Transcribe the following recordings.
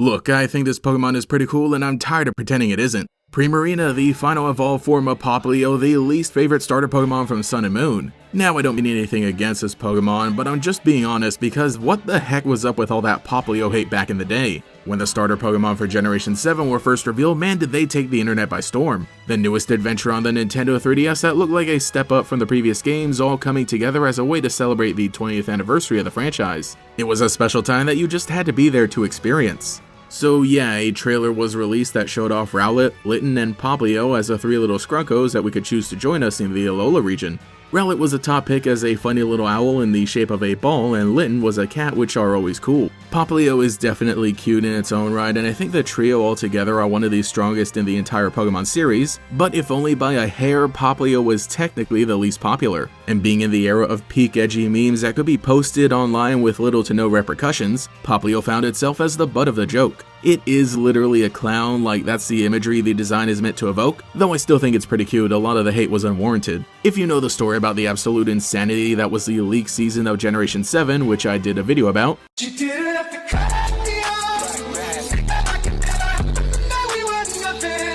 Look, I think this Pokemon is pretty cool and I'm tired of pretending it isn't. Primarina, the final evolved form of Popplio, the least favorite starter Pokemon from Sun and Moon. Now I don't mean anything against this Pokemon, but I'm just being honest because what the heck was up with all that Popplio hate back in the day? When the starter Pokemon for Generation 7 were first revealed, man did they take the internet by storm. The newest adventure on the Nintendo 3DS that looked like a step up from the previous games, all coming together as a way to celebrate the 20th anniversary of the franchise. It was a special time that you just had to be there to experience. So yeah, a trailer was released that showed off Rowlet, Litten, and Popplio as the three little Scrunkos that we could choose to join us in the Alola region. Rowlet was a top pick as a funny little owl in the shape of a ball, and Litten was a cat, which are always cool. Popplio is definitely cute in its own right, and I think the trio altogether are one of the strongest in the entire Pokemon series, but if only by a hair, Popplio was technically the least popular. And being in the era of peak edgy memes that could be posted online with little to no repercussions, Popplio found itself as the butt of the joke. It is literally a clown, like that's the imagery the design is meant to evoke, though I still think it's pretty cute. A lot of the hate was unwarranted. If you know the story about the absolute insanity that was the leak season of Generation 7, which I did a video about,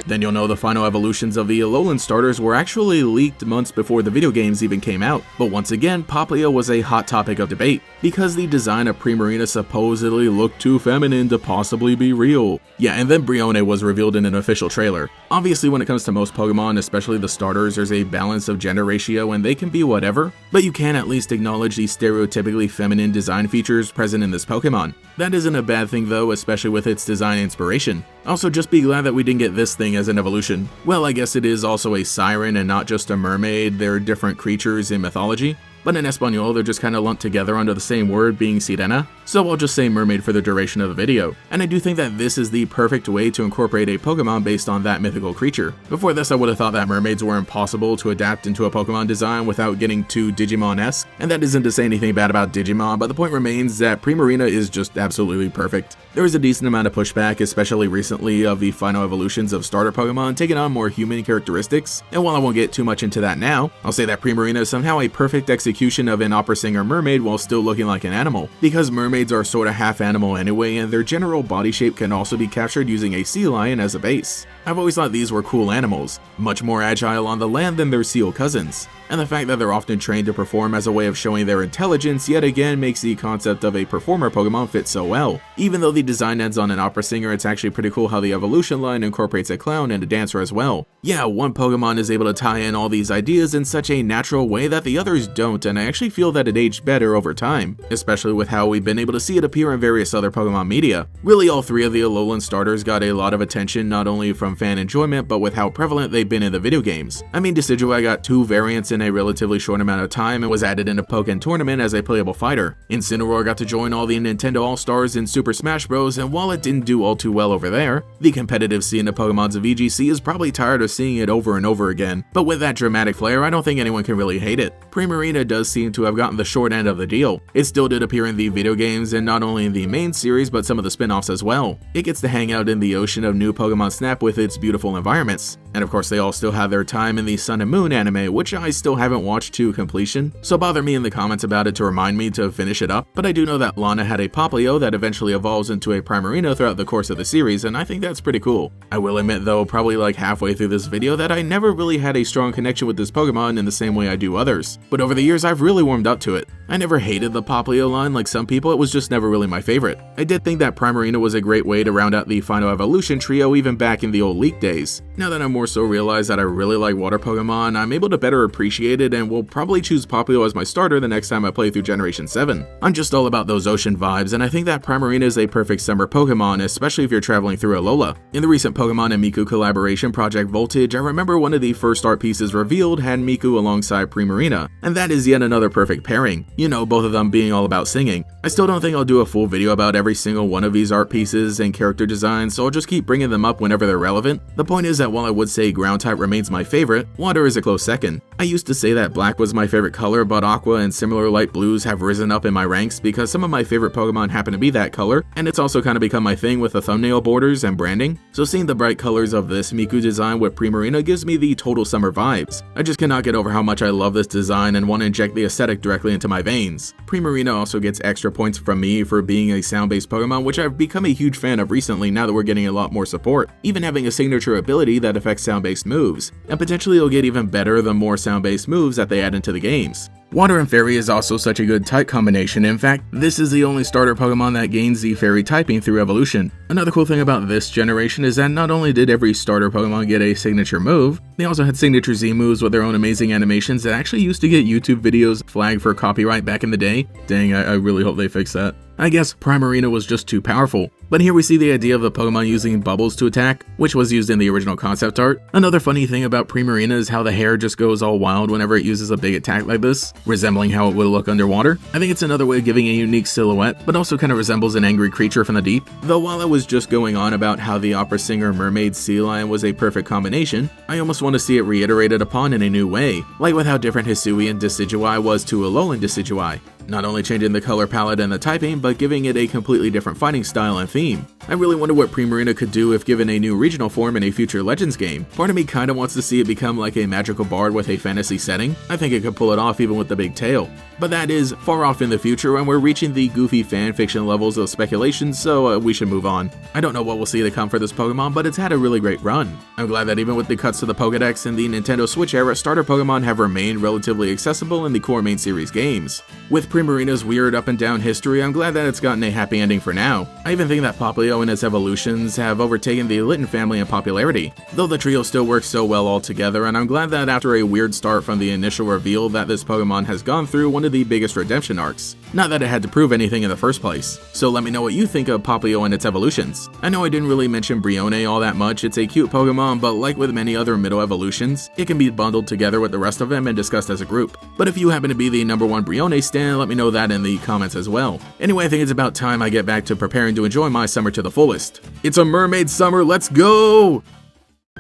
then you'll know the final evolutions of the Alolan starters were actually leaked months before the video games even came out. But once again, Popplio was a hot topic of debate, because the design of Primarina supposedly looked too feminine to possibly be real. Yeah, and then Brione was revealed in an official trailer. Obviously when it comes to most Pokemon, especially the starters, there's a balance of gender ratio and they can be whatever, but you can at least acknowledge the stereotypically feminine design features present in this Pokemon. That isn't a bad thing though, especially with its design inspiration. Also, just be glad that we didn't get this thing as an evolution. Well, I guess it is also a siren and not just a mermaid. They're different creatures in mythology, but in Espanol they're just kind of lumped together under the same word, being sirena, so I'll just say mermaid for the duration of the video. And I do think that this is the perfect way to incorporate a Pokemon based on that mythical creature. Before this I would have thought that mermaids were impossible to adapt into a Pokemon design without getting too Digimon-esque, and that isn't to say anything bad about Digimon, but the point remains that Primarina is just absolutely perfect. There is a decent amount of pushback, especially recently, of the final evolutions of starter Pokemon taking on more human characteristics, and while I won't get too much into that now, I'll say that Primarina is somehow a perfect execution of an opera singer mermaid while still looking like an animal, because mermaids are sorta half animal anyway, and their general body shape can also be captured using a sea lion as a base. I've always thought these were cool animals, much more agile on the land than their seal cousins, and the fact that they're often trained to perform as a way of showing their intelligence yet again makes the concept of a performer Pokemon fit so well. Even though the design ends on an opera singer, it's actually pretty cool how the evolution line incorporates a clown and a dancer as well. Yeah, one Pokemon is able to tie in all these ideas in such a natural way that the others don't, and I actually feel that it aged better over time, especially with how we've been able to see it appear in various other Pokemon media. Really, all three of the Alolan starters got a lot of attention, not only from fan enjoyment, but with how prevalent they've been in the video games. I mean, Decidueye got 2 variants in a relatively short amount of time and was added in a Pokken tournament as a playable fighter. Incineroar got to join all the Nintendo All-Stars in Super Smash Bros, and while it didn't do all too well over there, the competitive scene of Pokemons of VGC is probably tired of seeing it over and over again. But with that dramatic flair, I don't think anyone can really hate it. Primarina does seem to have gotten the short end of the deal. It still did appear in the video games, and not only in the main series, but some of the spin-offs as well. It gets to hang out in the ocean of new Pokemon Snap with its beautiful environments. And of course they all still have their time in the Sun and Moon anime, which I still haven't watched to completion, so bother me in the comments about it to remind me to finish it up. But I do know that Lana had a Popplio that eventually evolves into a Primarina throughout the course of the series, and I think that's pretty cool. I will admit though, probably like halfway through this video, that I never really had a strong connection with this Pokemon in the same way I do others, but over the years I've really warmed up to it. I never hated the Popplio line like some people, it was just never really my favorite. I did think that Primarina was a great way to round out the final evolution trio even back in the old leak days. Now that I more so realize that I really like water Pokemon, I'm able to better appreciate it and will probably choose Popplio as my starter the next time I play through Generation 7. I'm just all about those ocean vibes, and I think that Primarina is a perfect summer Pokemon, especially if you're traveling through Alola. In the recent Pokemon and Miku collaboration Project Voltage, I remember one of the first art pieces revealed had Miku alongside Primarina, and that is yet another perfect pairing. You know, both of them being all about singing. I still don't think I'll do a full video about every single one of these art pieces and character designs, so I'll just keep bringing them up whenever they're relevant. The point is that while I would say ground type remains my favorite, water is a close second. I used to say that black was my favorite color, but aqua and similar light blues have risen up in my ranks because some of my favorite Pokemon happen to be that color, and it's also kind of become my thing with the thumbnail borders and branding. So seeing the bright colors of this Miku design with Primarina gives me the total summer vibes. I just cannot get over how much I love this design and want to inject the aesthetic directly into my veins. Primarina also gets extra points from me for being a sound-based Pokemon, which I've become a huge fan of recently now that we're getting a lot more support, even having a signature ability that affects sound-based moves, and potentially it'll get even better the more sound-based moves that they add into the games. Water and Fairy is also such a good type combination. In fact, this is the only starter Pokemon that gains the Fairy typing through evolution. Another cool thing about this generation is that not only did every starter Pokemon get a signature move, they also had signature Z moves with their own amazing animations that actually used to get YouTube videos flagged for copyright back in the day. Dang, I really hope they fix that. I guess Primarina was just too powerful. But here we see the idea of the Pokemon using bubbles to attack, which was used in the original concept art. Another funny thing about Primarina is how the hair just goes all wild whenever it uses a big attack like this, resembling how it would look underwater. I think it's another way of giving a unique silhouette, but also kind of resembles an angry creature from the deep. Though while I was just going on about how the opera singer mermaid sea lion was a perfect combination, I almost want to see it reiterated upon in a new way, like with how different Hisuian Decidueye was to Alolan Decidueye. Not only changing the color palette and the typing, but giving it a completely different fighting style and theme. I really wonder what Primarina could do if given a new regional form in a future Legends game. Part of me kinda wants to see it become like a magical bard with a fantasy setting. I think it could pull it off even with the big tail. But that is far off in the future and we're reaching the goofy fanfiction levels of speculation, so we should move on. I don't know what we'll see to come for this Pokemon, but it's had a really great run. I'm glad that even with the cuts to the Pokédex in the Nintendo Switch era, starter Pokemon have remained relatively accessible in the core main series games. With Primarina's weird up and down history, I'm glad that it's gotten a happy ending for now. I even think that Popplio and its evolutions have overtaken the Litten family in popularity, though the trio still works so well all together, and I'm glad that after a weird start from the initial reveal that this Pokemon has gone through one of the biggest redemption arcs. Not that it had to prove anything in the first place. So let me know what you think of Popplio and its evolutions. I know I didn't really mention Brione all that much, it's a cute Pokemon, but like with many other middle evolutions, it can be bundled together with the rest of them and discussed as a group. But if you happen to be the #1 Brione stan, let me know that in the comments as well. Anyway, I think it's about time I get back to preparing to enjoy my summer to the fullest. It's a mermaid summer, let's go!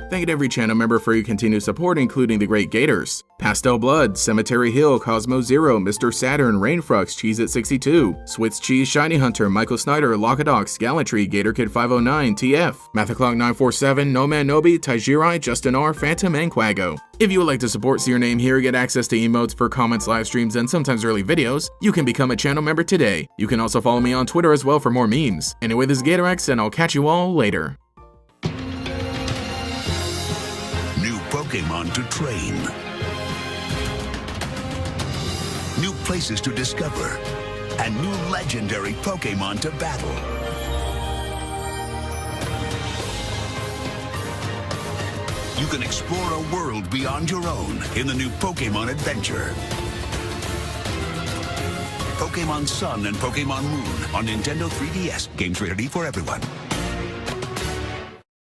Thank you to every channel member for your continued support, including the great Gators, Pastel Blood, Cemetery Hill, Cosmo Zero, Mr. Saturn, Rainfrux, Cheez-It62, Switz Cheese, Shiny Hunter, Michael Snyder, Lockadox, Gallantry, GatorKid509, TF, Mathaclock947, No Man Nobi, Taijirai, Justin R, Phantom, and Quago. If you would like to support, see your name here, get access to emotes for comments, live streams, and sometimes early videos, you can become a channel member today. You can also follow me on Twitter as well for more memes. Anyway, this is GatorX, and I'll catch you all later. Pokémon to train. New places to discover. And new legendary Pokémon to battle. You can explore a world beyond your own in the new Pokémon Adventure. Pokémon Sun and Pokémon Moon on Nintendo 3DS. Games rated E for everyone.